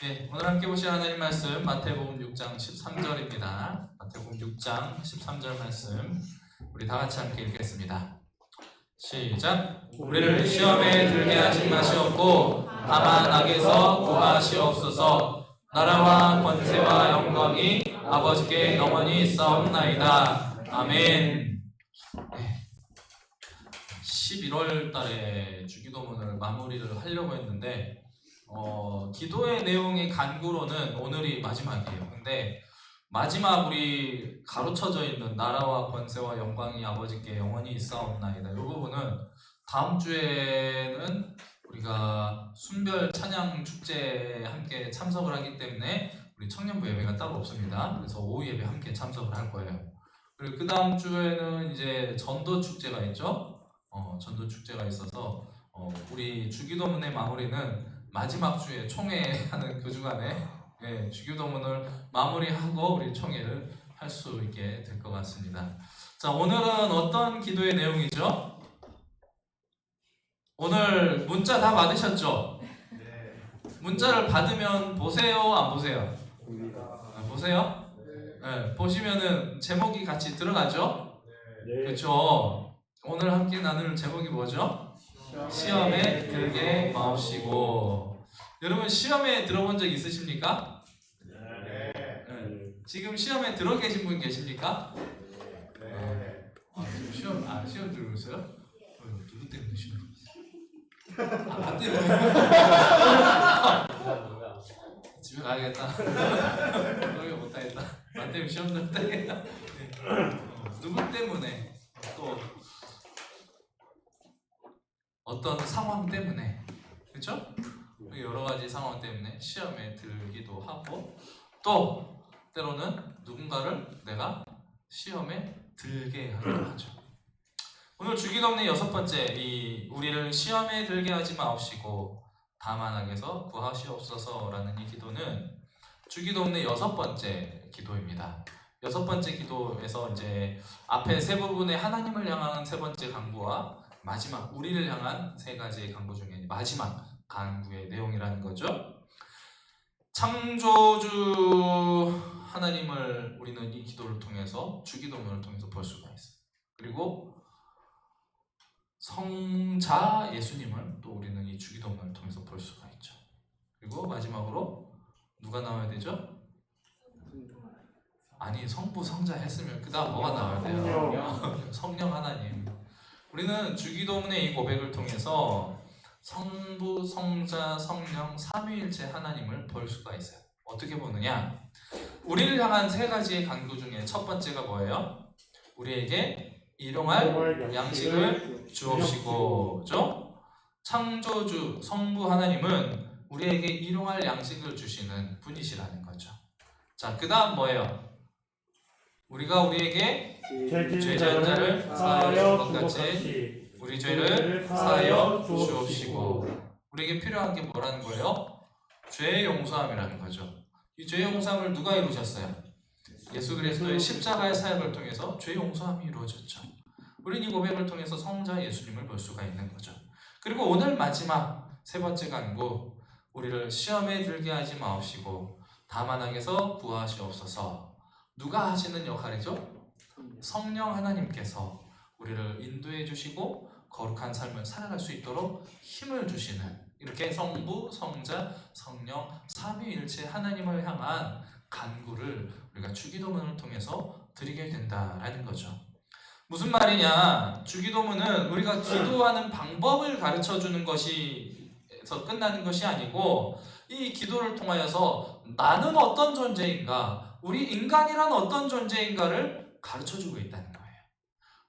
네, 오늘 함께 보실 하나님 말씀 마태복음 6장 13절입니다. 마태복음 6장 13절 말씀 우리 다 같이 함께 읽겠습니다. 시작! 우리를 시험에 들게 하신 마시옵고 다만 악에서 구하시옵소서. 나라와 권세와 영광이 아버지께 영원히 있사옵나이다. 아멘. 네, 11월 달에 주기도문을 마무리를 하려고 했는데 기도의 내용의 간구로는 오늘이 마지막이에요. 근데 마지막 우리 가로쳐져 있는 나라와 권세와 영광이 아버지께 영원히 있사옵나이다. 이 부분은 다음 주에는 우리가 순별 찬양 축제에 함께 참석을 하기 때문에 우리 청년부 예배가 따로 없습니다. 그래서 오후 예배 함께 참석을 할 거예요. 그리고 그 다음 주에는 이제 전도 축제가 있죠. 전도 축제가 있어서 우리 주기도문의 마무리는 마지막 주에 총회하는 그 주간에 주기도문을 마무리하고 우리 총회를 할 수 있게 될 것 같습니다. 자, 오늘은 어떤 기도의 내용이죠? 오늘 문자 다 받으셨죠? 네. 문자를 받으면 보세요, 안 보세요? 보세요? 네. 보시면은 제목이 같이 들어가죠? 네. 그렇죠? 오늘 함께 나눌 제목이 뭐죠? 시험에 들게 마옵시고. 여러분 시험에 들어본 적 있으십니까? 네. 지금 시험에 들어 계신 분 계십니까? 네. 지금 시험 들고 있어요? 누구 때문에 시험? 나 때문에. 집에 가야겠다. 그러게 못하겠다. 나 때문에 시험 들었다겠다. 누구 때문에? 또 어떤 상황 때문에, 그렇죠? 여러 가지 상황 때문에 시험에 들기도 하고, 또 때로는 누군가를 내가 시험에 들게 하기도 하죠. 오늘 주기도문의 6번째, 우리를 시험에 들게 하지 마옵시고 다만 악에서 구하시옵소서라는 이 기도는 주기도문의 6번째 기도입니다. 6번째 기도에서 이제 앞에 세 부분의 하나님을 향한 세 번째 간구와 마지막 우리를 향한 세 가지의 간구 중에 마지막 간구의 내용이라는 거죠. 창조주 하나님을 우리는 이 기도를 통해서 주기도문을 통해서 볼 수가 있어요. 그리고 성자 예수님을 또 우리는 이 주기도문을 통해서 볼 수가 있죠. 그리고 마지막으로 누가 나와야 되죠? 아니, 성부 성자 했으면 그 다음 뭐가 나와야 돼요? 성령 하나님. 우리는 주기도문의 이 고백을 통해서 성부, 성자, 성령, 삼위일체 하나님을 볼 수가 있어요. 어떻게 보느냐? 우리를 향한 세 가지의 간구 중에 첫 번째가 뭐예요? 우리에게 일용할 양식을 주옵시고, 그죠? 창조주 성부 하나님은 우리에게 일용할 양식을 주시는 분이시라는 거죠. 자, 그 다음 뭐예요? 우리가 우리에게 죄 지은 자를 사하여 준 것 같이 우리 죄를 사하여 주옵시고. 우리에게 필요한 게 뭐라는 거예요? 죄의 용서함이라는 거죠. 이 죄의 용서함을 누가 이루셨어요? 예수 그리스도의 십자가의 사역을 통해서 죄의 용서함이 이루어졌죠. 우리는 이 고백을 통해서 성자 예수님을 볼 수가 있는 거죠. 그리고 오늘 마지막 세 번째 간구, 우리를 시험에 들게 하지 마옵시고 다만 악에서 구하시옵소서. 누가 하시는 역할이죠? 성령 하나님께서 우리를 인도해 주시고 거룩한 삶을 살아갈 수 있도록 힘을 주시는, 이렇게 성부, 성자, 성령, 삼위일체 하나님을 향한 간구를 우리가 주기도문을 통해서 드리게 된다라는 거죠. 무슨 말이냐? 주기도문은 우리가 기도하는 방법을 가르쳐 주는 것이서 끝나는 것이 아니고, 이 기도를 통하여서 나는 어떤 존재인가, 우리 인간이란 어떤 존재인가를 가르쳐주고 있다는 거예요.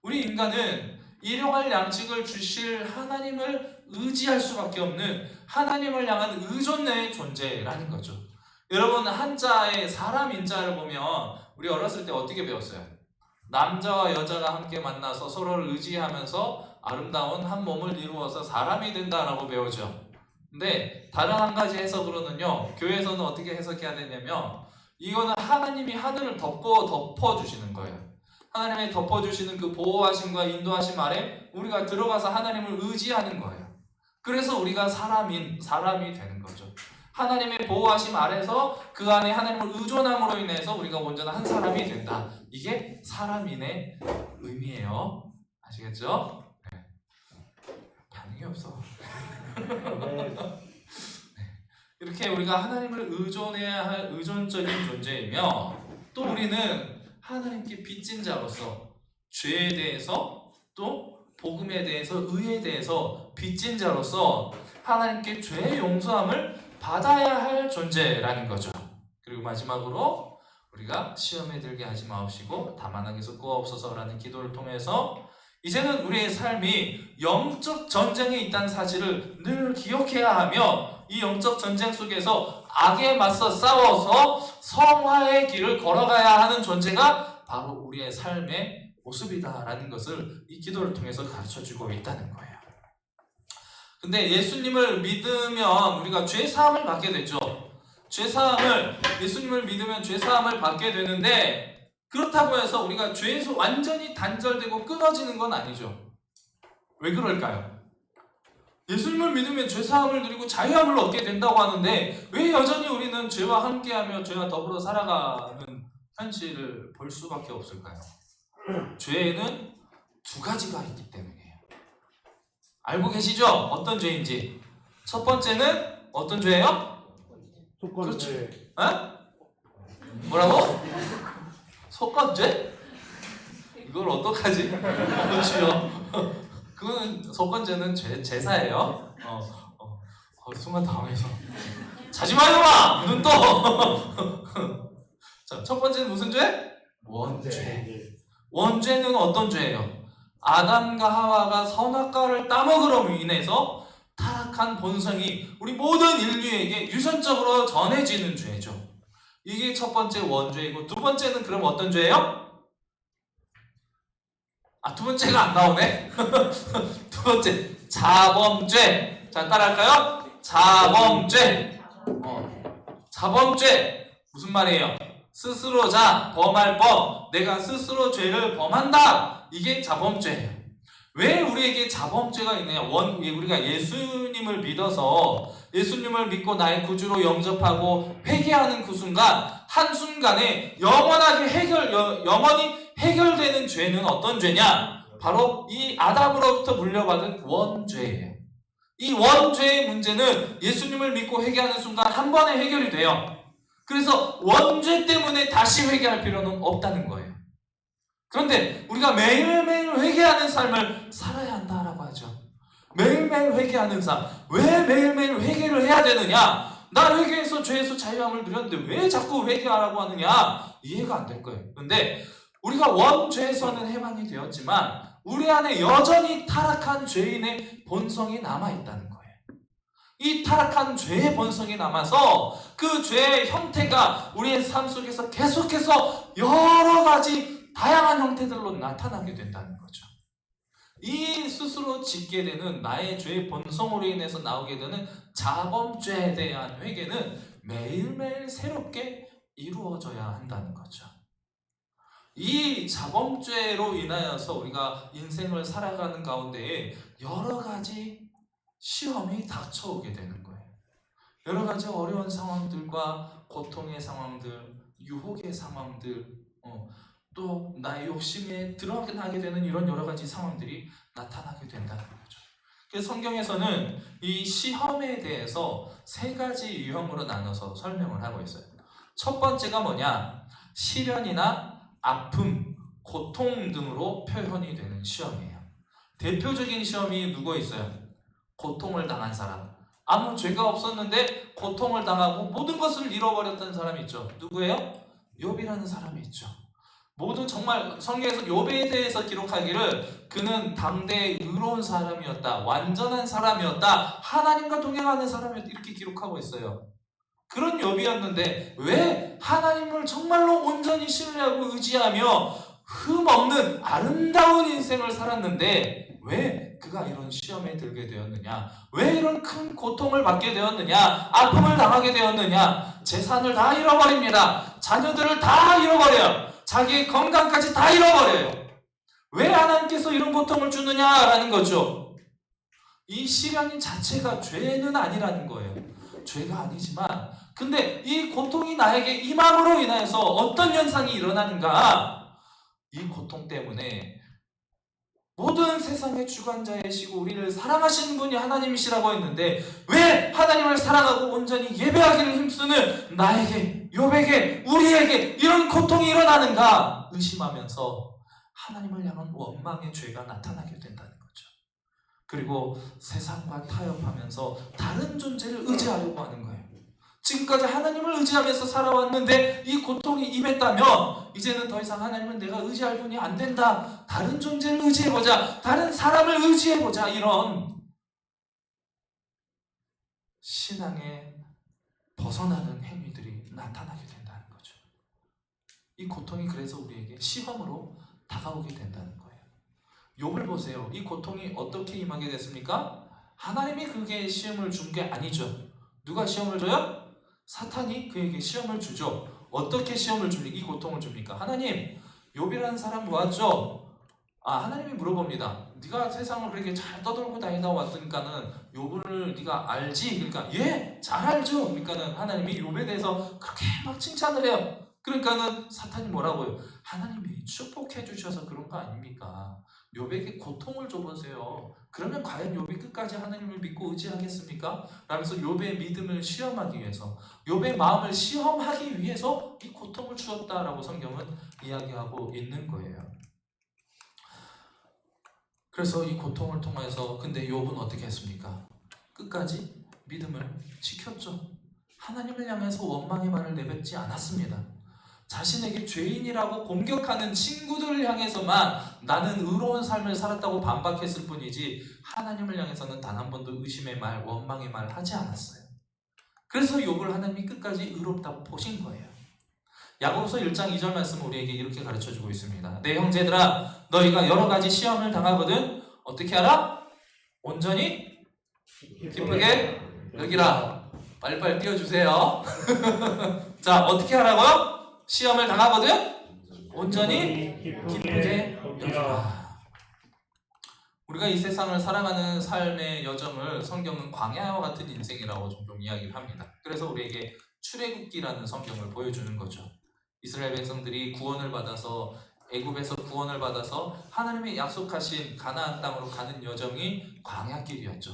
우리 인간은 일용할 양식을 주실 하나님을 의지할 수밖에 없는 하나님을 향한 의존의 존재라는 거죠. 여러분, 한자의 사람 인자를 보면 우리 어렸을 때 어떻게 배웠어요? 남자와 여자가 함께 만나서 서로를 의지하면서 아름다운 한 몸을 이루어서 사람이 된다라고 배우죠. 근데 다른 한 가지 해석으로는요, 교회에서는 어떻게 해석해야 되냐면, 이거는 하나님이 하늘을 덮어주시는 거예요. 하나님이 덮어주시는 그 보호하심과 인도하심 아래 우리가 들어가서 하나님을 의지하는 거예요. 그래서 우리가 사람이 되는 거죠. 하나님의 보호하심 아래서 그 안에 하나님을 의존함으로 인해서 우리가 온전한 한 사람이 된다. 이게 사람인의 의미예요. 아시겠죠? 네. 반응이 없어. 네. 이렇게 우리가 하나님을 의존해야 할 의존적인 존재이며, 또 우리는 하나님께 빚진 자로서 죄에 대해서, 또 복음에 대해서, 의에 대해서 빚진 자로서 하나님께 죄의 용서함을 받아야 할 존재라는 거죠. 그리고 마지막으로 우리가 시험에 들게 하지 마옵시고 다만 악에서 구하옵소서라는 기도를 통해서 이제는 우리의 삶이 영적 전쟁에 있다는 사실을 늘 기억해야 하며, 이 영적 전쟁 속에서 악에 맞서 싸워서 성화의 길을 걸어가야 하는 존재가 바로 우리의 삶의 모습이다라는 것을 이 기도를 통해서 가르쳐주고 있다는 거예요. 근데 예수님을 믿으면 우리가 죄사함을 받게 되죠. 예수님을 믿으면 죄사함을 받게 되는데, 그렇다고 해서 우리가 죄에서 완전히 단절되고 끊어지는 건 아니죠. 왜 그럴까요? 예수님을 믿으면 죄사함을 누리고 자유함을 얻게 된다고 하는데, 왜 여전히 우리는 죄와 함께하며 죄와 더불어 살아가는 현실을 볼 수밖에 없을까요? 죄에는 두 가지가 있기 때문이에요. 알고 계시죠? 어떤 죄인지. 첫 번째는 어떤 죄예요? 속건죄. 어? 뭐라고? 속건죄? 이걸 어떡하지? 그렇죠. 그건 속건죄는 제사예요. 순간 당황해서 자지 마 이놈아! 눈 떠! 자, 첫 번째는 무슨 죄? 원죄. 원죄는 어떤 죄예요? 아담과 하와가 선악과를 따먹으로 인해서 타락한 본성이 우리 모든 인류에게 유전적으로 전해지는 죄죠. 이게 첫 번째 원죄이고, 두 번째는 그럼 어떤 죄예요? 두 번째가 안 나오네. 두 번째 자범죄. 자, 따라할까요? 자범죄. 자범죄 무슨 말이에요? 스스로 범할 법, 내가 스스로 죄를 범한다. 이게 자범죄예요. 왜 우리에게 자범죄가 있느냐? 우리가 예수님을 믿어서 예수님을 믿고 나의 구주로 영접하고 회개하는 그 순간, 한순간에 영원히 해결되는 죄는 어떤 죄냐? 바로 이 아담으로부터 물려받은 원죄예요. 이 원죄의 문제는 예수님을 믿고 회개하는 순간 한 번에 해결이 돼요. 그래서 원죄 때문에 다시 회개할 필요는 없다는 거예요. 그런데 우리가 매일매일 회개하는 삶을 살아야 한다라고 하죠. 매일매일 회개하는 삶. 왜 매일매일 회개를 해야 되느냐? 나 회개해서 죄에서 자유함을 누렸는데 왜 자꾸 회개하라고 하느냐? 이해가 안 될 거예요. 그런데 우리가 원죄에서는 해방이 되었지만 우리 안에 여전히 타락한 죄인의 본성이 남아있다는 거예요. 이 타락한 죄의 본성이 남아서 그 죄의 형태가 우리의 삶 속에서 계속해서 여러 가지 다양한 형태들로 나타나게 된다는 거죠. 이 스스로 짓게 되는 나의 죄의 본성으로 인해서 나오게 되는 자범죄에 대한 회개는 매일매일 새롭게 이루어져야 한다는 거죠. 이 자범죄로 인하여서 우리가 인생을 살아가는 가운데에 여러 가지 시험이 닥쳐오게 되는 거예요. 여러 가지 어려운 상황들과 고통의 상황들, 유혹의 상황들, 또 나의 욕심에 드러나게 되는 이런 여러 가지 상황들이 나타나게 된다는 거죠. 그래서 성경에서는 이 시험에 대해서 세 가지 유형으로 나눠서 설명을 하고 있어요. 첫 번째가 뭐냐? 시련이나 아픔, 고통 등으로 표현이 되는 시험이에요. 대표적인 시험이 누구 있어요? 고통을 당한 사람. 아무 죄가 없었는데 고통을 당하고 모든 것을 잃어버렸던 사람이 있죠. 누구예요? 욥이라는 사람이 있죠. 모든 정말 성경에서 욥에 대해서 기록하기를 그는 당대의 의로운 사람이었다, 완전한 사람이었다, 하나님과 동행하는 사람이었다 이렇게 기록하고 있어요. 그런 욥이었는데 왜 하나님을 정말로 온전히 신뢰하고 의지하며 흠없는 아름다운 인생을 살았는데 왜 그가 이런 시험에 들게 되었느냐? 왜 이런 큰 고통을 받게 되었느냐? 아픔을 당하게 되었느냐? 재산을 다 잃어버립니다. 자녀들을 다 잃어버려요. 자기의 건강까지 다 잃어버려요. 왜 하나님께서 이런 고통을 주느냐라는 거죠. 이 시련 자체가 죄는 아니라는 거예요. 죄가 아니지만 근데 이 고통이 나에게 임함으로 인하여서 어떤 현상이 일어나는가? 이 고통 때문에 모든 세상의 주관자이시고 우리를 사랑하시는 분이 하나님이시라고 했는데 왜 하나님을 사랑하고 온전히 예배하기를 힘쓰는 나에게, 욥에게, 우리에게 이런 고통이 일어나는가 의심하면서 하나님을 향한 원망의 죄가 나타나게 된다는 거죠. 그리고 세상과 타협하면서 다른 존재를 의지하려고 하는 거예요. 지금까지 하나님을 의지하면서 살아왔는데 이 고통이 임했다면 이제는 더 이상 하나님은 내가 의지할 분이 안 된다. 다른 존재를 의지해보자. 다른 사람을 의지해보자. 이런 신앙에 벗어나는 행위들이 나타나게 된다는 거죠. 이 고통이 그래서 우리에게 시험으로 다가오게 된다는 거예요. 욥을 보세요. 이 고통이 어떻게 임하게 됐습니까? 하나님이 그에게 시험을 준 게 아니죠. 누가 시험을 줘요? 사탄이 그에게 시험을 주죠. 어떻게 시험을 줍니까? 이 고통을 줍니까? 하나님, 욥이라는 사람 보았죠? 하나님이 물어봅니다. 네가 세상을 그렇게 잘 떠돌고 다니다 왔으니까는 욥을 네가 알지? 그러니까 예, 잘 알죠. 그러니까는 하나님이 욥에 대해서 그렇게 막 칭찬을 해요. 그러니까는 사탄이 뭐라고요? 하나님이 축복해 주셔서 그런 거 아닙니까? 욥에게 고통을 줘보세요. 그러면 과연 욥이 끝까지 하나님을 믿고 의지하겠습니까? 라면서 욥의 믿음을 시험하기 위해서, 욥의 마음을 시험하기 위해서 이 고통을 주었다라고 성경은 이야기하고 있는 거예요. 그래서 이 고통을 통해서 근데 욥은 어떻게 했습니까? 끝까지 믿음을 지켰죠. 하나님을 향해서 원망의 말을 내뱉지 않았습니다. 자신에게 죄인이라고 공격하는 친구들을 향해서만 나는 의로운 삶을 살았다고 반박했을 뿐이지 하나님을 향해서는 단 한 번도 의심의 말, 원망의 말 하지 않았어요. 그래서 욥을 하나님이 끝까지 의롭다고 보신 거예요. 야고보서 1장 2절 말씀 우리에게 이렇게 가르쳐주고 있습니다. 내 형제들아, 너희가 여러 가지 시험을 당하거든 어떻게 하라? 온전히 기쁘게 여기라. 빨리빨리 띄워주세요. 자, 어떻게 하라고요? 시험을 당하거든 온전히 기쁘게 여기라. 우리가 이 세상을 살아가는 삶의 여정을 성경은 광야와 같은 인생이라고 종종 이야기를 합니다. 그래서 우리에게 출애굽기라는 성경을 보여주는 거죠. 이스라엘 백성들이 구원을 받아서 애굽에서 구원을 받아서 하나님의 약속하신 가나안 땅으로 가는 여정이 광야길이었죠.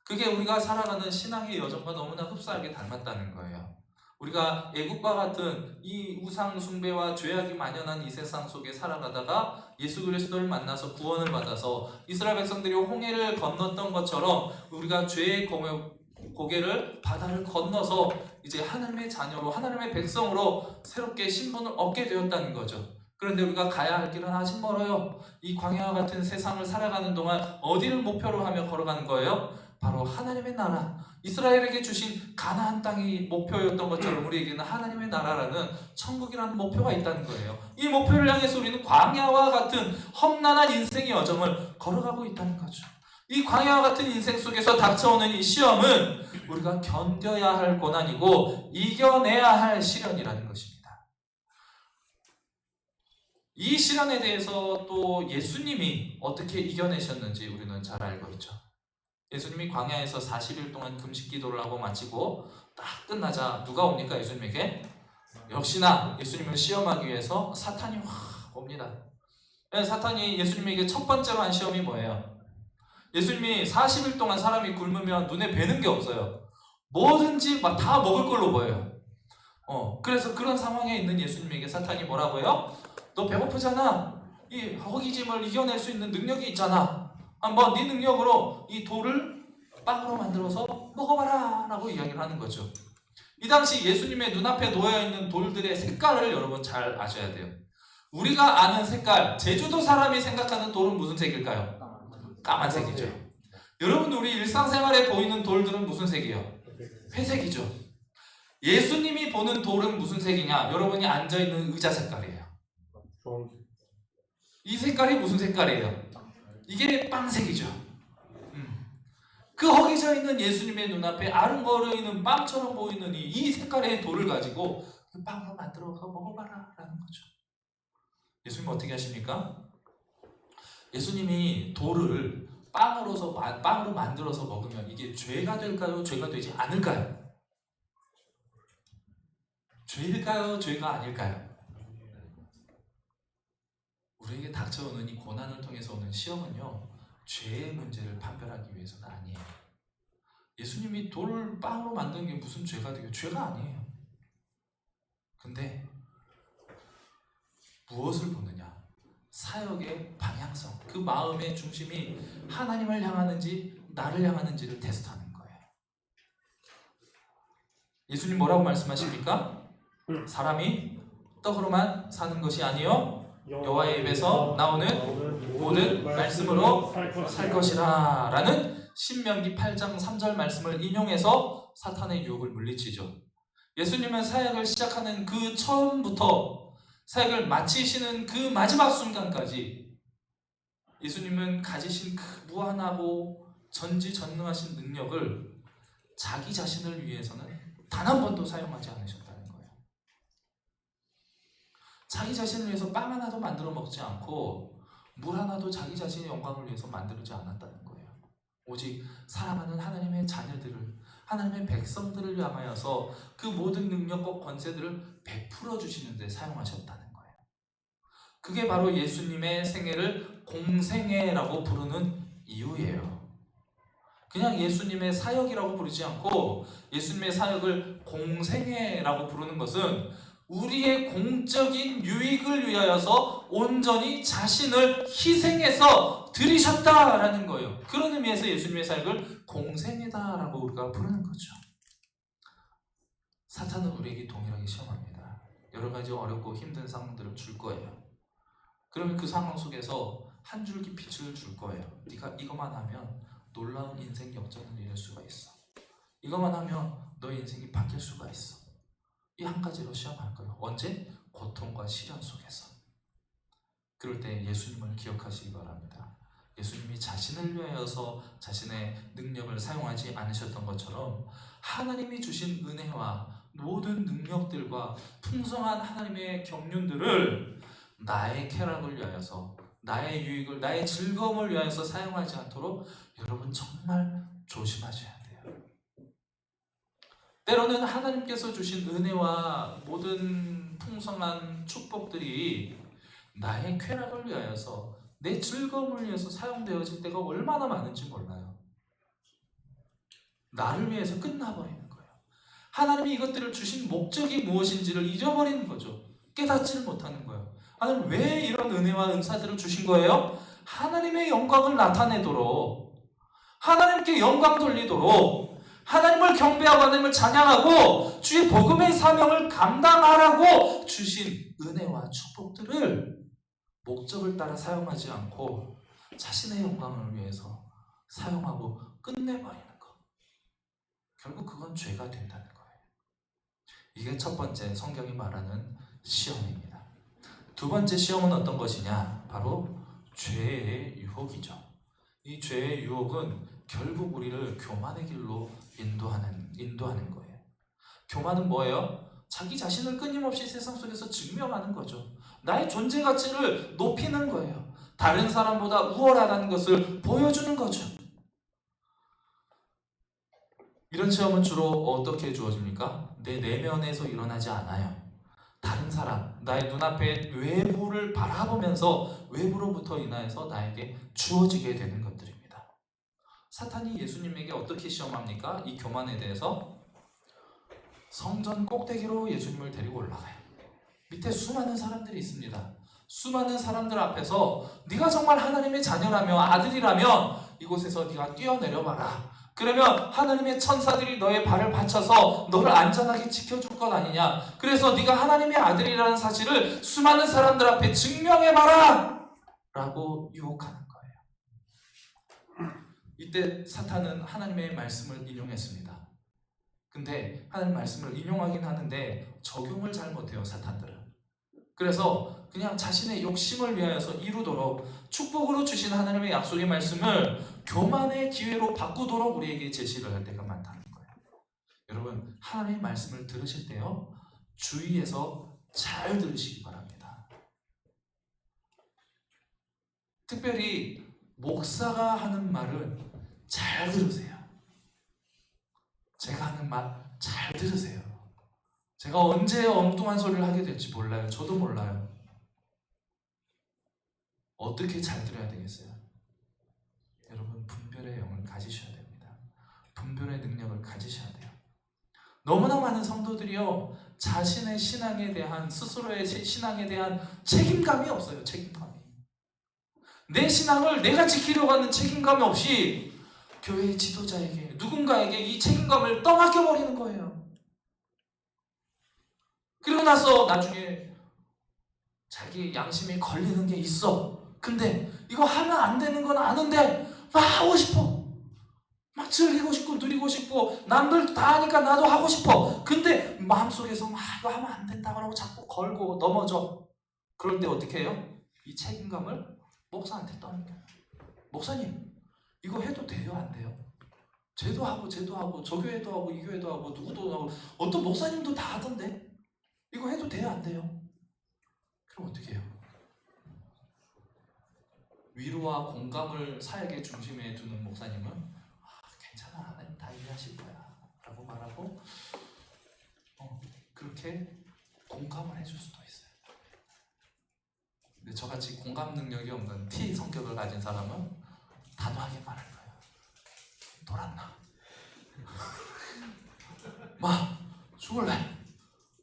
그게 우리가 살아가는 신앙의 여정과 너무나 흡사하게 닮았다는 거예요. 우리가 애국과 같은 이 우상 숭배와 죄악이 만연한 이 세상 속에 살아가다가 예수 그리스도를 만나서 구원을 받아서 이스라엘 백성들이 홍해를 건넜던 것처럼 우리가 죄의 고개를 바다를 건너서 이제 하나님의 자녀로 하나님의 백성으로 새롭게 신분을 얻게 되었다는 거죠. 그런데 우리가 가야 할 길은 아직 멀어요. 이 광야와 같은 세상을 살아가는 동안 어디를 목표로 하며 걸어가는 거예요? 바로 하나님의 나라, 이스라엘에게 주신 가나안 땅이 목표였던 것처럼 우리에게는 하나님의 나라라는 천국이라는 목표가 있다는 거예요. 이 목표를 향해서 우리는 광야와 같은 험난한 인생의 여정을 걸어가고 있다는 거죠. 이 광야와 같은 인생 속에서 닥쳐오는 이 시험은 우리가 견뎌야 할 고난이고 이겨내야 할 시련이라는 것입니다. 이 시련에 대해서 또 예수님이 어떻게 이겨내셨는지 우리는 잘 알고 있죠. 예수님이 광야에서 40일 동안 금식 기도를 하고 마치고 딱 끝나자 누가 옵니까? 예수님에게? 역시나 예수님을 시험하기 위해서 사탄이 확 옵니다. 사탄이 예수님에게 첫 번째로 한 시험이 뭐예요? 예수님이 40일 동안 사람이 굶으면 눈에 뵈는 게 없어요. 뭐든지 막 다 먹을 걸로 보여요. 그래서 그런 상황에 있는 예수님에게 사탄이 뭐라고요? 너 배고프잖아. 이 허기짐을 이겨낼 수 있는 능력이 있잖아. 한번 네 능력으로 이 돌을 빵으로 만들어서 먹어봐라 라고 이야기를 하는 거죠. 이 당시 예수님의 눈앞에 놓여있는 돌들의 색깔을 여러분 잘 아셔야 돼요. 우리가 아는 색깔, 제주도 사람이 생각하는 돌은 무슨 색일까요? 까만색이죠. 여러분 우리 일상생활에 보이는 돌들은 무슨 색이에요? 회색이죠. 예수님이 보는 돌은 무슨 색이냐? 여러분이 앉아있는 의자 색깔이에요. 이 색깔이 무슨 색깔이에요? 이게 빵색이죠. 그 허기져 있는 예수님의 눈앞에 아른거려 있는 빵처럼 보이는 이 색깔의 돌을 가지고 그 빵으로 만들어서 먹어봐라 라는 거죠. 예수님 어떻게 하십니까? 예수님이 돌을 빵으로 만들어서 먹으면 이게 죄가 될까요? 죄가 되지 않을까요? 죄일까요? 죄가 아닐까요? 우리에게 닥쳐오는 이 고난을 통해서 오는 시험은요, 죄의 문제를 판별하기 위해서는 아니에요. 예수님이 돌을 빵으로 만든 게 무슨 죄가 되게 죄가 아니에요. 근데 무엇을 보느냐? 사역의 방향성, 그 마음의 중심이 하나님을 향하는지 나를 향하는지를 테스트하는 거예요. 예수님 뭐라고 말씀하십니까? 사람이 떡으로만 사는 것이 아니요 여호와의 입에서 나오는 모든 말씀으로 살 것이라 라는 신명기 8장 3절 말씀을 인용해서 사탄의 유혹을 물리치죠. 예수님은 사역을 시작하는 그 처음부터 사역을 마치시는 그 마지막 순간까지 예수님은 가지신 그 무한하고 전지전능하신 능력을 자기 자신을 위해서는 단 한 번도 사용하지 않으셨다는 거예요. 자기 자신을 위해서 빵 하나도 만들어 먹지 않고 물 하나도 자기 자신의 영광을 위해서 만들지 않았다는 거예요. 오직 사랑하는 하나님의 자녀들을, 하나님의 백성들을 향하여서 그 모든 능력과 권세들을 베풀어 주시는 데 사용하셨다는 거예요. 그게 바로 예수님의 생애를 공생애라고 부르는 이유예요. 그냥 예수님의 사역이라고 부르지 않고 예수님의 사역을 공생애라고 부르는 것은 우리의 공적인 유익을 위하여서 온전히 자신을 희생해서 드리셨다라는 거예요. 그런 의미에서 예수님의 사역을 공생애다라고 우리가 부르는 거죠. 사탄은 우리에게 동일하게 시험합니다. 여러 가지 어렵고 힘든 상황들을 줄 거예요. 그러면 그 상황 속에서 한 줄기 빛을 줄 거예요. 네가 이것만 하면 놀라운 인생 역전을 이룰 수가 있어. 이것만 하면 너의 인생이 바뀔 수가 있어. 이 한 가지로 시험할 거예요. 언제? 고통과 시련 속에서. 그럴 때 예수님을 기억하시기 바랍니다. 예수님이 자신을 위하여서 자신의 능력을 사용하지 않으셨던 것처럼 하나님이 주신 은혜와 모든 능력들과 풍성한 하나님의 경륜들을 나의 쾌락을 위하여서, 나의 유익을, 나의 즐거움을 위하여서 사용하지 않도록 여러분 정말 조심하셔야 돼요. 때로는 하나님께서 주신 은혜와 모든 풍성한 축복들이 나의 쾌락을 위하여서, 내 즐거움을 위해서 사용되어질 때가 얼마나 많은지 몰라요. 나를 위해서 끝나버리는 거예요. 하나님이 이것들을 주신 목적이 무엇인지를 잊어버리는 거죠. 깨닫지를 못하는 거예요. 하나님 왜 이런 은혜와 은사들을 주신 거예요? 하나님의 영광을 나타내도록, 하나님께 영광 돌리도록, 하나님을 경배하고 하나님을 찬양하고 주의 복음의 사명을 감당하라고 주신 은혜와 축복들을 목적을 따라 사용하지 않고 자신의 영광을 위해서 사용하고 끝내버리는 것. 결국 그건 죄가 된다는 거예요. 이게 첫 번째 성경이 말하는 시험입니다. 두 번째 시험은 어떤 것이냐? 바로 죄의 유혹이죠. 이 죄의 유혹은 결국 우리를 교만의 길로 인도하는 거예요. 교만은 뭐예요? 자기 자신을 끊임없이 세상 속에서 증명하는 거죠. 나의 존재 가치를 높이는 거예요. 다른 사람보다 우월하다는 것을 보여주는 거죠. 이런 시험은 주로 어떻게 주어집니까? 내 내면에서 일어나지 않아요. 다른 사람, 나의 눈앞에 외부를 바라보면서 외부로부터 인하여서 나에게 주어지게 되는 것들입니다. 사탄이 예수님에게 어떻게 시험합니까? 이 교만에 대해서 성전 꼭대기로 예수님을 데리고 올라가요. 밑에 수많은 사람들이 있습니다. 수많은 사람들 앞에서 네가 정말 하나님의 자녀라며 아들이라면 이곳에서 네가 뛰어내려봐라. 그러면 하나님의 천사들이 너의 발을 받쳐서 너를 안전하게 지켜줄 것 아니냐. 그래서 네가 하나님의 아들이라는 사실을 수많은 사람들 앞에 증명해봐라 라고 유혹하는 거예요. 이때 사탄은 하나님의 말씀을 인용했습니다. 근데 하나님 말씀을 인용하긴 하는데 적용을 잘 못해요, 사탄들은. 그래서 그냥 자신의 욕심을 위하여서 이루도록 축복으로 주신 하나님의 약속의 말씀을 교만의 기회로 바꾸도록 우리에게 제시를 할 때가 많다는 거예요. 여러분, 하나님의 말씀을 들으실 때요, 주의해서 잘 들으시기 바랍니다. 특별히 목사가 하는 말은 잘 들으세요. 제가 하는 말 잘 들으세요. 제가 언제 엉뚱한 소리를 하게 될지 몰라요. 저도 몰라요. 어떻게 잘 들어야 되겠어요? 여러분, 분별의 영을 가지셔야 됩니다. 분별의 능력을 가지셔야 돼요. 너무나 많은 성도들이요, 자신의 신앙에 대한, 스스로의 신앙에 대한 책임감이 없어요. 책임감이. 내 신앙을 내가 지키려고 하는 책임감이 없이 교회의 지도자에게, 누군가에게 이 책임감을 떠맡겨버리는 거예요. 그리고 나서 나중에 자기 양심이 걸리는 게 있어. 근데 이거 하면 안 되는 건 아는데 막 하고 싶어. 막 즐기고 싶고 누리고 싶고 남들 다 하니까 나도 하고 싶어. 근데 마음속에서 막 이거 하면 안 된다고 하고 자꾸 걸고 넘어져. 그럴 때 어떻게 해요? 이 책임감을 목사한테 떠넘겨요. 목사님, 이거 해도 돼요? 안 돼요? 쟤도 하고 저 교회도 하고 이 교회도 하고 누구도 하고 어떤 목사님도 다 하던데 이거 해도 돼요? 안 돼요? 그럼 어떻게 해요? 위로와 공감을 사역의 중심에 두는 목사님은 괜찮아, 하나님 다 이해하실 거야 라고 말하고 그렇게 공감을 해줄 수도 있어요. 근데 저같이 공감 능력이 없는 T 성격을 가진 사람은 단호하게 말할 거예요. 놀았나? 마, 죽을래?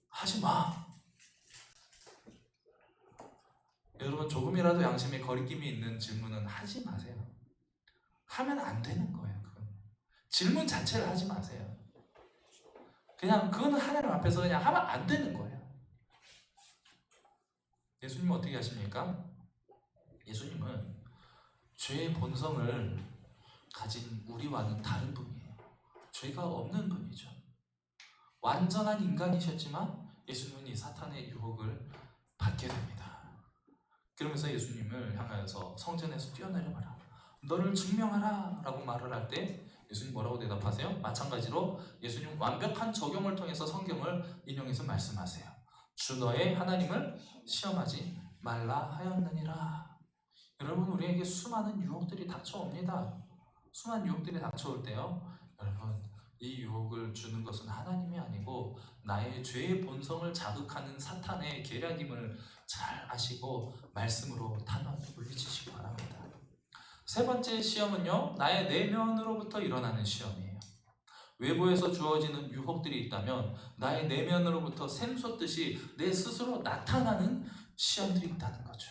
하지마. 여러분, 조금이라도 양심에 거리낌이 있는 질문은 하지 마세요. 하면 안 되는 거예요. 그건. 질문 자체를 하지 마세요. 그냥 그거는 하나님 앞에서 그냥 하면 안 되는 거예요. 예수님은 어떻게 하십니까? 예수님은 죄의 본성을 가진 우리와는 다른 분이에요. 죄가 없는 분이죠. 완전한 인간이셨지만 예수님은 이 사탄의 유혹을 받게 됩니다. 그러면서 예수님을 향하여서 성전에서 뛰어내려가라, 너를 증명하라 라고 말을 할 때 예수님 뭐라고 대답하세요? 마찬가지로 예수님 완벽한 적용을 통해서 성경을 인용해서 말씀하세요. 주 너의 하나님을 시험하지 말라 하였느니라. 여러분, 우리에게 수많은 유혹들이 닥쳐옵니다. 수많은 유혹들이 닥쳐올 때요, 여러분, 이 유혹을 주는 것은 하나님이 아니고 나의 죄의 본성을 자극하는 사탄의 계략임을 잘 아시고 말씀으로 단호하게 물리치시기 바랍니다. 세 번째 시험은요, 나의 내면으로부터 일어나는 시험이에요. 외부에서 주어지는 유혹들이 있다면 나의 내면으로부터 샘솟듯이 내 스스로 나타나는 시험들이 있다는 거죠.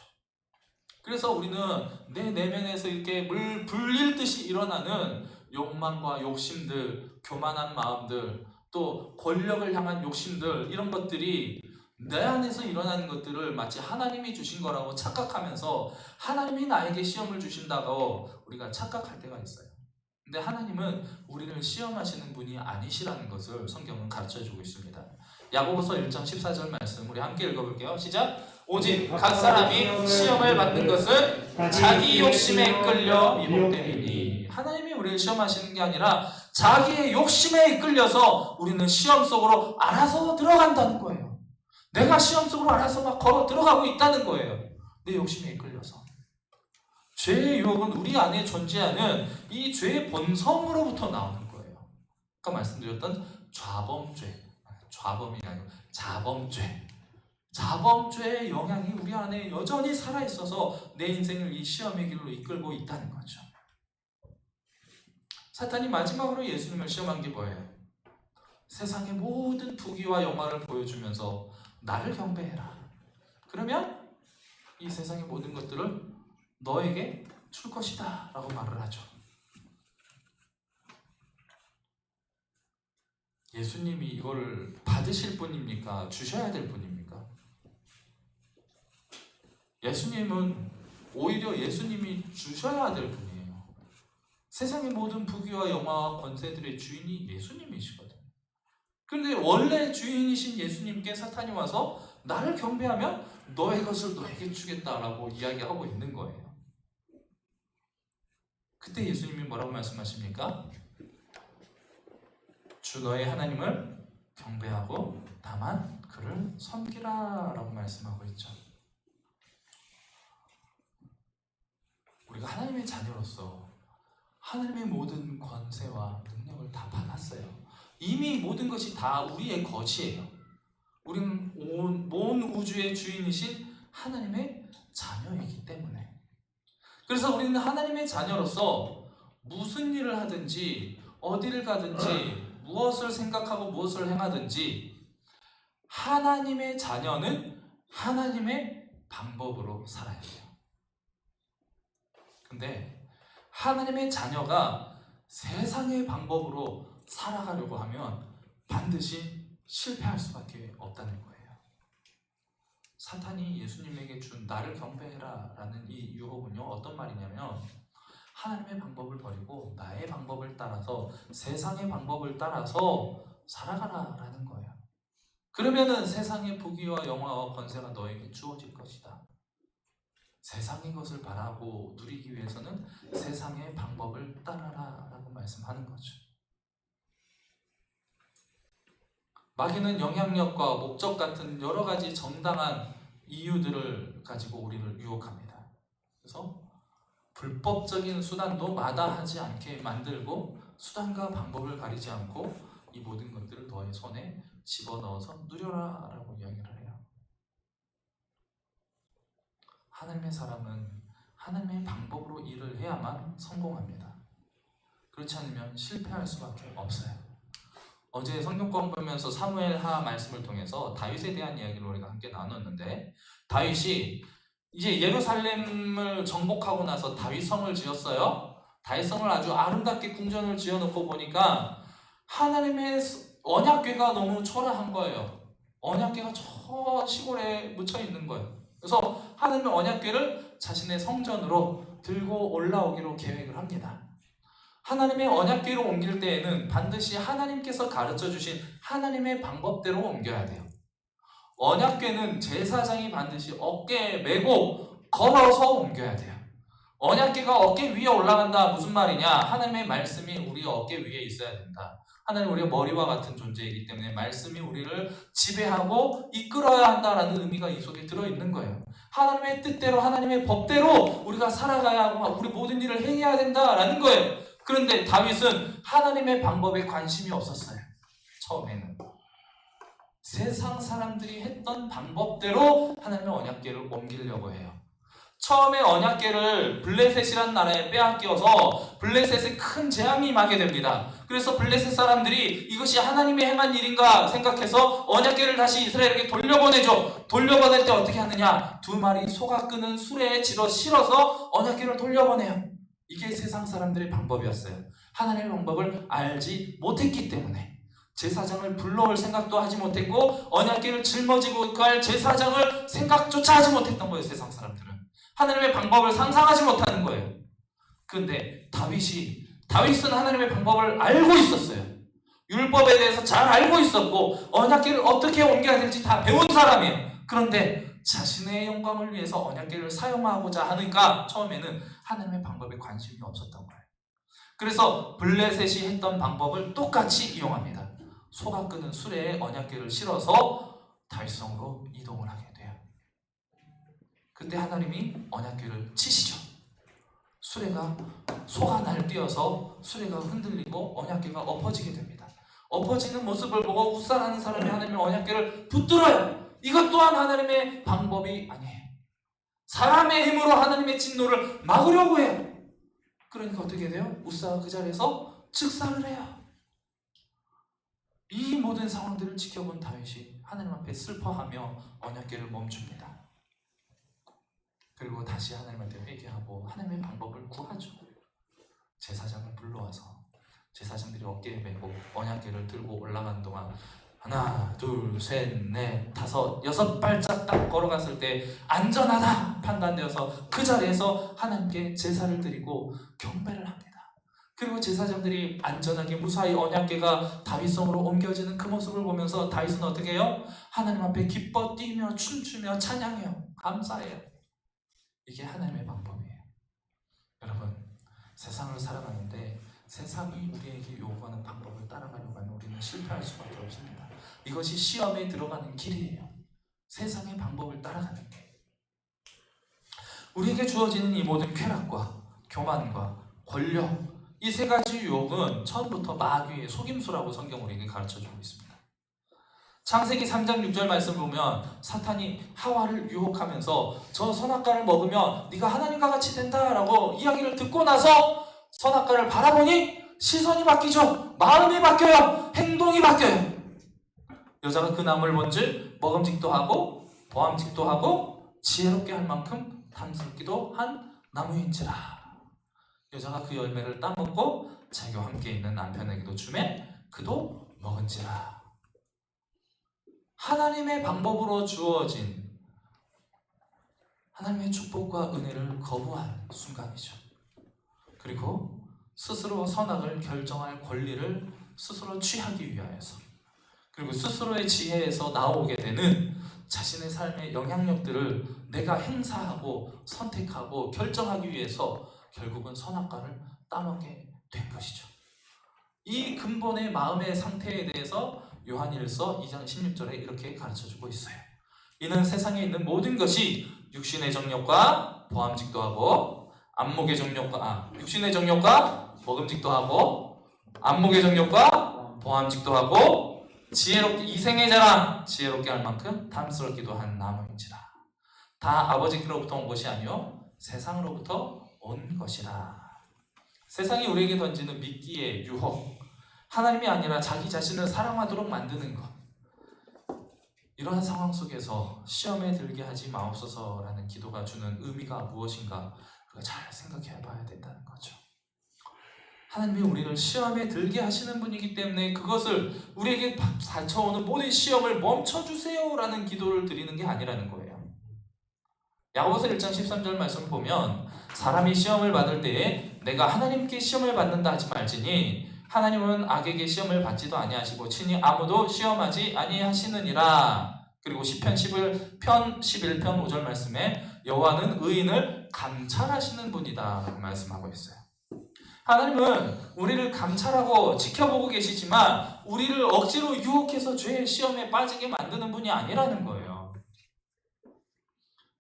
그래서 우리는 내 내면에서 이렇게 물 불릴듯이 일어나는 욕망과 욕심들, 교만한 마음들, 또 권력을 향한 욕심들, 이런 것들이 내 안에서 일어나는 것들을 마치 하나님이 주신 거라고 착각하면서 하나님이 나에게 시험을 주신다고 우리가 착각할 때가 있어요. 근데 하나님은 우리를 시험하시는 분이 아니시라는 것을 성경은 가르쳐주고 있습니다. 야고보서 1장 14절 말씀 우리 함께 읽어볼게요. 시작! 오직 각 사람이 시험을 받는 것은 자기 욕심에 끌려 유혹됨이니. 하나님이 우리를 시험하시는 게 아니라 자기의 욕심에 이끌려서 우리는 시험 속으로 알아서 들어간다는 거예요. 내가 시험 속으로 알아서 막 걸어 들어가고 있다는 거예요. 내 욕심에 이끌려서. 죄의 유혹은 우리 안에 존재하는 이 죄의 본성으로부터 나오는 거예요. 아까 말씀드렸던 좌범이 아니고 자범죄의 영향이 우리 안에 여전히 살아있어서 내 인생을 이 시험의 길로 이끌고 있다는 거죠. 사탄이 마지막으로 예수님을 시험한 게 뭐예요? 세상의 모든 부귀와 영화를 보여주면서 나를 경배해라. 그러면 이 세상의 모든 것들을 너에게 줄 것이다 라고 말을 하죠. 예수님이 이걸 받으실 분입니까? 주셔야 될 분입니까? 예수님은 오히려 예수님이 주셔야 될 분이에요. 세상의 모든 부귀와 영화와 권세들의 주인이 예수님이시거든요. 그런데 원래 주인이신 예수님께 사탄이 와서 나를 경배하면 너의 것을 너에게 주겠다라고 이야기하고 있는 거예요. 그때 예수님이 뭐라고 말씀하십니까? 주 너의 하나님을 경배하고 다만 그를 섬기라 라고 말씀하고 있죠. 우리가 하나님의 자녀로서 하나님의 모든 권세와 능력을 다 받았어요. 이미 모든 것이 다 우리의 것이에요. 우리는 온 우주의 주인이신 하나님의 자녀이기 때문에. 그래서 우리는 하나님의 자녀로서 무슨 일을 하든지 어디를 가든지 무엇을 생각하고 무엇을 행하든지 하나님의 자녀는 하나님의 방법으로 살아야 돼요. 근데 하나님의 자녀가 세상의 방법으로 살아가려고 하면 반드시 실패할 수밖에 없다는 거예요. 사탄이 예수님에게 준 나를 경배해라 라는 이 유혹은요, 어떤 말이냐면 하나님의 방법을 버리고 나의 방법을 따라서 세상의 방법을 따라서 살아가라 라는 거예요. 그러면은 세상의 부귀와 영화와 권세가 너에게 주어질 것이다. 세상의 것을 바라고 누리기 위해서는 세상의 방법을 따라라 라고 말씀하는 거죠. 마귀는 영향력과 목적 같은 여러 가지 정당한 이유들을 가지고 우리를 유혹합니다. 그래서 불법적인 수단도 마다하지 않게 만들고 수단과 방법을 가리지 않고 이 모든 것들을 너의 손에 집어넣어서 누려라 라고 이야기를 해요. 하나님의 사람은 하나님의 방법으로 일을 해야만 성공합니다. 그렇지 않으면 실패할 수밖에 없어요. 어제 성경 공부하면서 사무엘하 말씀을 통해서 다윗에 대한 이야기를 우리가 함께 나눴는데, 다윗이 이제 예루살렘을 정복하고 나서 다윗성을 지었어요. 다윗성을 아주 아름답게 궁전을 지어놓고 보니까 하나님의 언약궤가 너무 초라한 거예요. 언약궤가 저 시골에 묻혀 있는 거예요. 그래서 하나님의 언약궤를 자신의 성전으로 들고 올라오기로 계획을 합니다. 하나님의 언약궤로 옮길 때에는 반드시 하나님께서 가르쳐 주신 하나님의 방법대로 옮겨야 돼요. 언약궤는 제사장이 반드시 어깨에 메고 걸어서 옮겨야 돼요. 언약궤가 어깨 위에 올라간다 무슨 말이냐? 하나님의 말씀이 우리 어깨 위에 있어야 된다. 하나님 우리가 머리와 같은 존재이기 때문에 말씀이 우리를 지배하고 이끌어야 한다라는 의미가 이 속에 들어있는 거예요. 하나님의 뜻대로 하나님의 법대로 우리가 살아가야 하고 우리 모든 일을 행해야 된다라는 거예요. 그런데 다윗은 하나님의 방법에 관심이 없었어요. 처음에는 세상 사람들이 했던 방법대로 하나님의 언약궤를 옮기려고 해요. 처음에 언약궤를 블레셋이라는 나라에 빼앗겨서 블레셋에 큰 재앙이 임하게 됩니다. 그래서 블레셋 사람들이 이것이 하나님의 행한 일인가 생각해서 언약궤를 다시 이스라엘에게 돌려보내죠. 돌려보낼 때 어떻게 하느냐? 2마리 소가 끄는 수레에 실어서 언약궤를 돌려보내요. 이게 세상 사람들의 방법이었어요. 하나님의 방법을 알지 못했기 때문에 제사장을 불러올 생각도 하지 못했고 언약궤를 짊어지고 갈 제사장을 생각조차 하지 못했던 거예요. 세상 사람들은 하나님의 방법을 상상하지 못하는 거예요. 그런데 다윗은 하나님의 방법을 알고 있었어요. 율법에 대해서 잘 알고 있었고 언약궤를 어떻게 옮겨야 될지 다 배운 사람이에요. 그런데 자신의 영광을 위해서 언약궤를 사용하고자 하니까 처음에는 하나님의 방법에 관심이 없었던 거예요. 그래서 블레셋이 했던 방법을 똑같이 이용합니다. 소가 끄는 수레에 언약궤를 실어서 다윗성으로 이동을 하게 돼요. 그때 하나님이 언약궤를 치시죠. 소가 날뛰어서 수레가 흔들리고 언약궤가 엎어지게 됩니다. 엎어지는 모습을 보고 웃살하는 사람이 하나님의 언약궤를 붙들어요. 이것 또한 하나님의 방법이 아니에요. 사람의 힘으로 하나님의 진노를 막으려고 해요. 그러니까 어떻게 돼요? 웃사가 그 자리에서 즉사를 해요. 이 모든 상황들을 지켜본 다윗이 하나님 앞에 슬퍼하며 언약궤를 멈춥니다. 그리고 다시 하나님한테 회개하고 하나님의 방법을 구하죠. 제사장을 불러와서 제사장들이 어깨에 메고 언약궤를 들고 올라가는 동안 하나, 둘, 셋, 넷, 다섯, 6발짝 딱 걸어갔을 때 안전하다 판단되어서 그 자리에서 하나님께 제사를 드리고 경배를 합니다. 그리고 제사장들이 안전하게 무사히 언약궤가 다윗성으로 옮겨지는 그 모습을 보면서 다윗은 어떻게 해요? 하나님 앞에 기뻐 뛰며 춤추며 찬양해요. 감사해요. 이게 하나님의 방법이에요. 여러분, 세상을 살아가는데 세상이 우리에게 요구하는 방법을 따라가려고 하면 우리는 실패할 수밖에 없습니다. 이것이 시험에 들어가는 길이에요. 세상의 방법을 따라가는 게. 우리에게 주어지는 이 모든 쾌락과 교만과 권력, 이 3가지 유혹은 처음부터 마귀의 속임수라고 성경 우리에게 가르쳐주고 있습니다. 창세기 3장 6절 말씀 보면 사탄이 하와를 유혹하면서 저 선악과를 먹으면 네가 하나님과 같이 된다라고 이야기를 듣고 나서 선악과를 바라보니 시선이 바뀌죠. 마음이 바뀌어요. 행동이 바뀌어요. 여자가 그 나무를 본즉 먹음직도 하고 보암직도 하고 지혜롭게 할 만큼 탐스럽기도 한 나무인지라. 여자가 그 열매를 따먹고 자기와 함께 있는 남편에게도 주매 그도 먹은지라. 하나님의 방법으로 주어진 하나님의 축복과 은혜를 거부한 순간이죠. 그리고 스스로 선악을 결정할 권리를 스스로 취하기 위하여서, 그리고 스스로의 지혜에서 나오게 되는 자신의 삶의 영향력들을 내가 행사하고 선택하고 결정하기 위해서 결국은 선악과를 따먹게 된 것이죠. 이 근본의 마음의 상태에 대해서 요한일서 2장 16절에 이렇게 가르쳐주고 있어요. 이는 세상에 있는 모든 것이 육신의 정욕과 보암직도 하고 안목의 정욕과 육신의 정욕과 먹음직도 하고 안목의 정욕과 보암직도 하고 지혜롭게 이생의 자랑 지혜롭게 할 만큼 탐스럽기도 한 나무인지라. 다 아버지께로부터 온 것이 아니요 세상으로부터 온 것이라. 세상이 우리에게 던지는 미끼의 유혹, 하나님이 아니라 자기 자신을 사랑하도록 만드는 것, 이러한 상황 속에서 시험에 들게 하지 마옵소서라는 기도가 주는 의미가 무엇인가 우리가 잘 생각해 봐야 된다는 거죠. 하나님이 우리를 시험에 들게 하시는 분이기 때문에 그것을 우리에게 닥쳐오는 모든 시험을 멈춰주세요라는 기도를 드리는 게 아니라는 거예요. 야고보서 1장 13절 말씀을 보면 사람이 시험을 받을 때에 내가 하나님께 시험을 받는다 하지 말지니 하나님은 악에게 시험을 받지도 아니하시고 친히 아무도 시험하지 아니하시느니라. 그리고 시편 11편 5절 말씀에 여호와는 의인을 감찰하시는 분이다 말씀하고 있어요. 하나님은 우리를 감찰하고 지켜보고 계시지만 우리를 억지로 유혹해서 죄의 시험에 빠지게 만드는 분이 아니라는 거예요.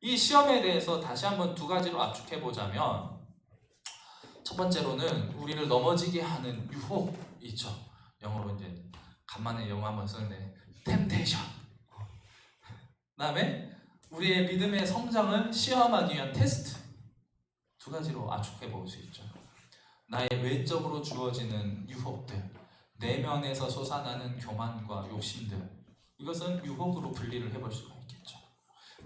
이 시험에 대해서 다시 한번 두 가지로 압축해 보자면, 첫 번째로는 우리를 넘어지게 하는 유혹이 있죠. 영어로 이제 간만에 영어 한번 쓰는데 템테이션. 그다음에 우리의 믿음의 성장을 시험하기 위한 테스트. 두 가지로 압축해 볼 수 있죠. 나의 외적으로 주어지는 유혹들, 내면에서 솟아나는 교만과 욕심들, 이것은 유혹으로 분리를 해볼 수가 있겠죠.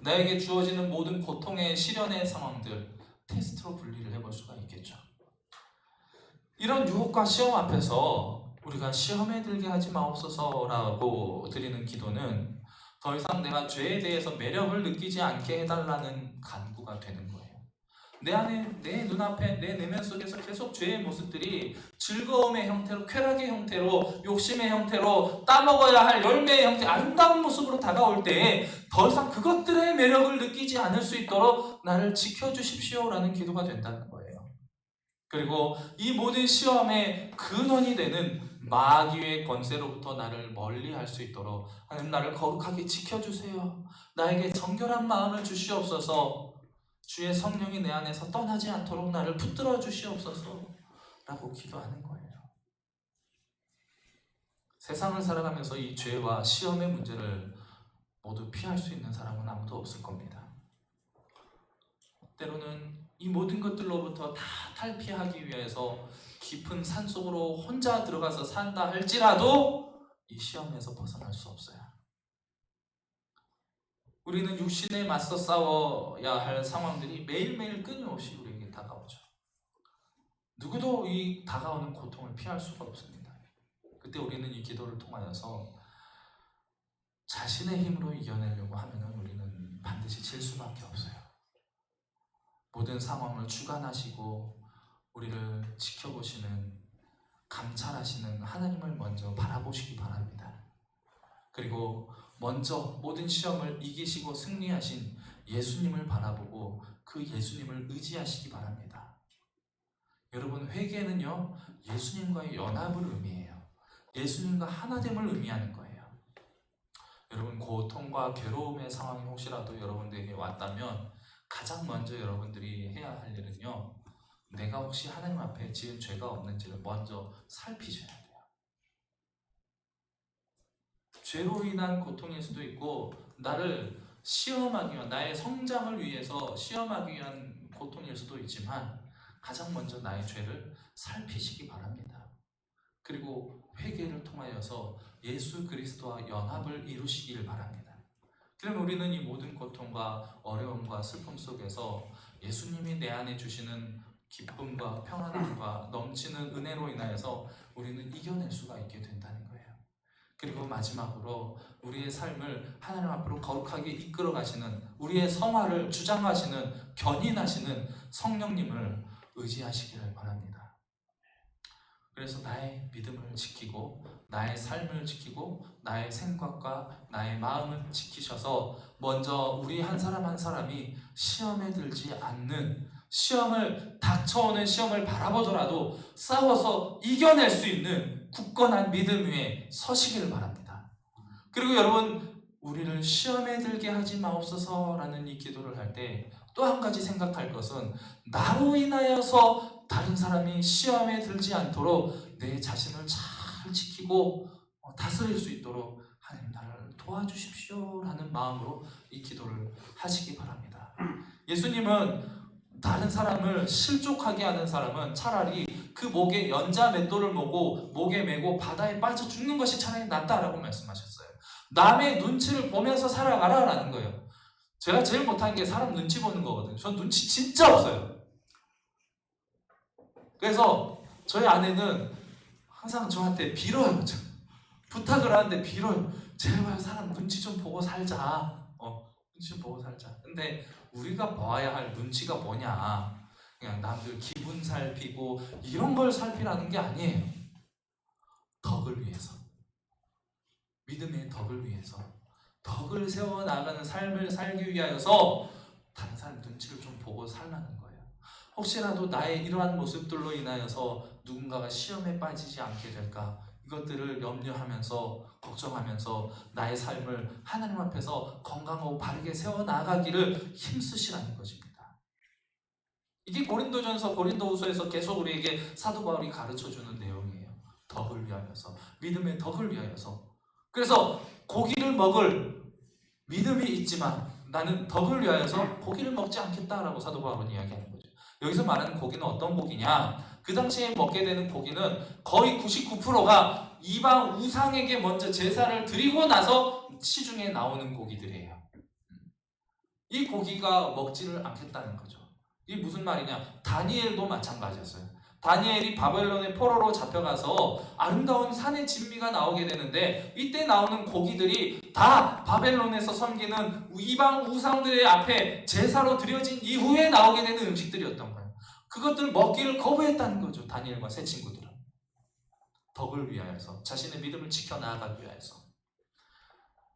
나에게 주어지는 모든 고통의 시련의 상황들, 테스트로 분리를 해볼 수가 있겠죠. 이런 유혹과 시험 앞에서 우리가 시험에 들게 하지 마옵소서라고 드리는 기도는 더 이상 내가 죄에 대해서 매력을 느끼지 않게 해달라는 간구가 되는 거예요. 내 안에, 내 눈앞에, 내 내면 속에서 계속 죄의 모습들이 즐거움의 형태로, 쾌락의 형태로, 욕심의 형태로, 따먹어야 할 열매의 형태, 아름다운 모습으로 다가올 때 더 이상 그것들의 매력을 느끼지 않을 수 있도록 나를 지켜주십시오라는 기도가 된다는 거예요. 그리고 이 모든 시험의 근원이 되는 마귀의 권세로부터 나를 멀리할 수 있도록 하나님 나를 거룩하게 지켜주세요. 나에게 정결한 마음을 주시옵소서. 주의 성령이 내 안에서 떠나지 않도록 나를 붙들어 주시옵소서 라고 기도하는 거예요. 세상을 살아가면서 이 죄와 시험의 문제를 모두 피할 수 있는 사람은 아무도 없을 겁니다. 때로는 이 모든 것들로부터 다 탈피하기 위해서 깊은 산속으로 혼자 들어가서 산다 할지라도 이 시험에서 벗어날 수 없어요. 우리는 육신에 맞서 싸워야 할 상황들이 매일매일 끊임없이 우리에게 다가오죠. 누구도 이 다가오는 고통을 피할 수가 없습니다. 그때 우리는 이 기도를 통하여서 자신의 힘으로 이겨내려고 하면 우리는 반드시 질 수밖에 없어요. 모든 상황을 주관하시고 우리를 지켜보시는, 감찰하시는 하나님을 먼저 바라보시기 바랍니다. 그리고 먼저 모든 시험을 이기시고 승리하신 예수님을 바라보고 그 예수님을 의지하시기 바랍니다. 여러분, 회개는요, 예수님과의 연합을 의미해요. 예수님과 하나됨을 의미하는 거예요. 여러분, 고통과 괴로움의 상황이 혹시라도 여러분들에게 왔다면 가장 먼저 여러분들이 해야 할 일은요, 내가 혹시 하나님 앞에 지은 죄가 없는지를 먼저 살피셔야 돼요. 죄로 인한 고통일 수도 있고 나를 시험하기 위한 나의 성장을 위해서 시험하기 위한 고통일 수도 있지만 가장 먼저 나의 죄를 살피시기 바랍니다. 그리고 회개를 통하여서 예수 그리스도와 연합을 이루시길 바랍니다. 그럼 우리는 이 모든 고통과 어려움과 슬픔 속에서 예수님이 내 안에 주시는 기쁨과 평안함과 넘치는 은혜로 인하여서 우리는 이겨낼 수가 있게 된다는 거예요. 그리고 마지막으로 우리의 삶을 하나님 앞으로 거룩하게 이끌어 가시는 우리의 성화를 주장하시는 견인하시는 성령님을 의지하시기를 바랍니다. 그래서 나의 믿음을 지키고 나의 삶을 지키고 나의 생각과 나의 마음을 지키셔서 먼저 우리 한 사람 한 사람이 시험에 들지 않는 시험을 닥쳐오는 시험을 바라보더라도 싸워서 이겨낼 수 있는 굳건한 믿음 위에 서시기를 바랍니다. 그리고 여러분 우리를 시험에 들게 하지 마옵소서라는 이 기도를 할 때 또 한 가지 생각할 것은 나로 인하여서 다른 사람이 시험에 들지 않도록 내 자신을 잘 지키고 다스릴 수 있도록 하나님 나를 도와주십시오 라는 마음으로 이 기도를 하시기 바랍니다. 예수님은 다른 사람을 실족하게 하는 사람은 차라리 그 목에 연자 맷돌을 목에 메고 바다에 빠져 죽는 것이 차라리 낫다라고 말씀하셨어요. 남의 눈치를 보면서 살아가라 라는 거예요. 제가 제일 못한 게 사람 눈치 보는 거거든요. 전 눈치 진짜 없어요. 그래서 저희 아내는 항상 저한테 빌어요. 부탁을 하는데 빌어요. 제발 사람 눈치 좀 보고 살자. 눈치 좀 보고 살자. 근데 우리가 봐야 할 눈치가 뭐냐? 그냥 남들 기분 살피고 이런 걸 살피라는 게 아니에요. 덕을 위해서. 믿음의 덕을 위해서. 덕을 세워나가는 삶을 살기 위하여서 다른 사람 눈치를 좀 보고 살라는 거예요. 혹시라도 나의 이러한 모습들로 인하여서 누군가가 시험에 빠지지 않게 될까? 이것들을 염려하면서 걱정하면서 나의 삶을 하나님 앞에서 건강하고 바르게 세워나가기를 힘쓰시라는 것입니다. 이게 고린도전서 고린도후서에서 계속 우리에게 사도 바울이 가르쳐주는 내용이에요. 덕을 위하여서, 믿음의 덕을 위하여서. 그래서 고기를 먹을 믿음이 있지만 나는 덕을 위하여서 고기를 먹지 않겠다라고 사도 바울은 이야기하는 거죠. 여기서 말하는 고기는 어떤 고기냐? 그 당시에 먹게 되는 고기는 거의 99%가 이방 우상에게 먼저 제사를 드리고 나서 시중에 나오는 고기들이에요. 이 고기가 먹지를 않겠다는 거죠. 이게 무슨 말이냐? 다니엘도 마찬가지였어요. 다니엘이 바벨론의 포로로 잡혀가서 아름다운 산의 진미가 나오게 되는데 이때 나오는 고기들이 다 바벨론에서 섬기는 이방 우상들의 앞에 제사로 드려진 이후에 나오게 되는 음식들이었던 거예요. 그것들 먹기를 거부했다는 거죠. 다니엘과 세 친구들은. 덕을 위하여서, 자신의 믿음을 지켜나가기 위하여서.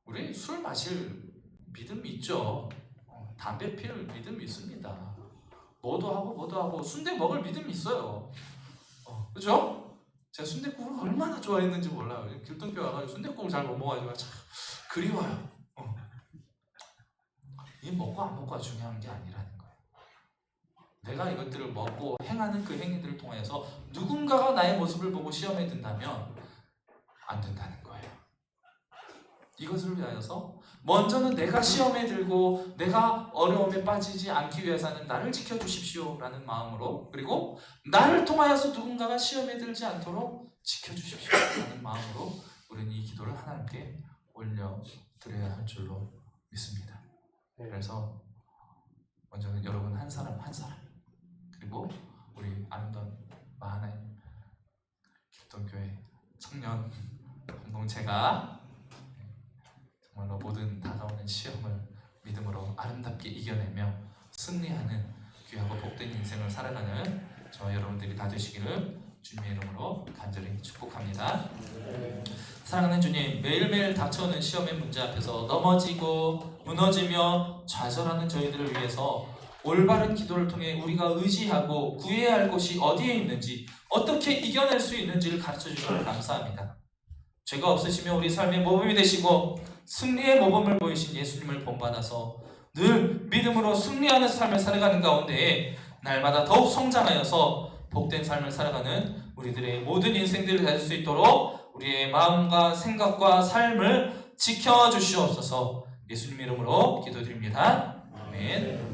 우리 술 마실 믿음이 있죠. 담배 피울 믿음이 있습니다. 뭐도 하고 순대 먹을 믿음이 있어요. 그죠? 제가 순댓국을 얼마나 좋아했는지 몰라요. 길동교 와가지고 순댓국을 잘 못 먹어가지고 참 그리워요. 이 먹고 안 먹고가 중요한 게 아니라는 거예요. 내가 이것들을 먹고 행하는 그 행위들을 통해서 누군가가 나의 모습을 보고 시험에 든다면 안 된다는 거예요. 이것을 위하여서 먼저는 내가 시험에 들고 내가 어려움에 빠지지 않기 위해서는 나를 지켜주십시오 라는 마음으로, 그리고 나를 통하여서 누군가가 시험에 들지 않도록 지켜주십시오 라는 마음으로 우리는 이 기도를 하나님께 올려드려야 할 줄로 믿습니다. 그래서 먼저는 여러분 한 사람 한 사람, 그리고 우리 아름다운 마하나임 길동교회 청년 공동체가 정말로 모든 다가오는 시험을 믿음으로 아름답게 이겨내며 승리하는 귀하고 복된 인생을 살아가는 저와 여러분들이 다 되시기를 주님의 이름으로 간절히 축복합니다. 사랑하는 주님, 매일매일 닥쳐오는 시험의 문제 앞에서 넘어지고 무너지며 좌절하는 저희들을 위해서 올바른 기도를 통해 우리가 의지하고 구해야 할 곳이 어디에 있는지, 어떻게 이겨낼 수 있는지를 가르쳐주셔서 감사합니다. 죄가 없으시며 우리 삶의 모범이 되시고 승리의 모범을 보이신 예수님을 본받아서 늘 믿음으로 승리하는 삶을 살아가는 가운데 날마다 더욱 성장하여서 복된 삶을 살아가는 우리들의 모든 인생들을 가질 수 있도록 우리의 마음과 생각과 삶을 지켜주시옵소서. 예수님 이름으로 기도드립니다. 아멘.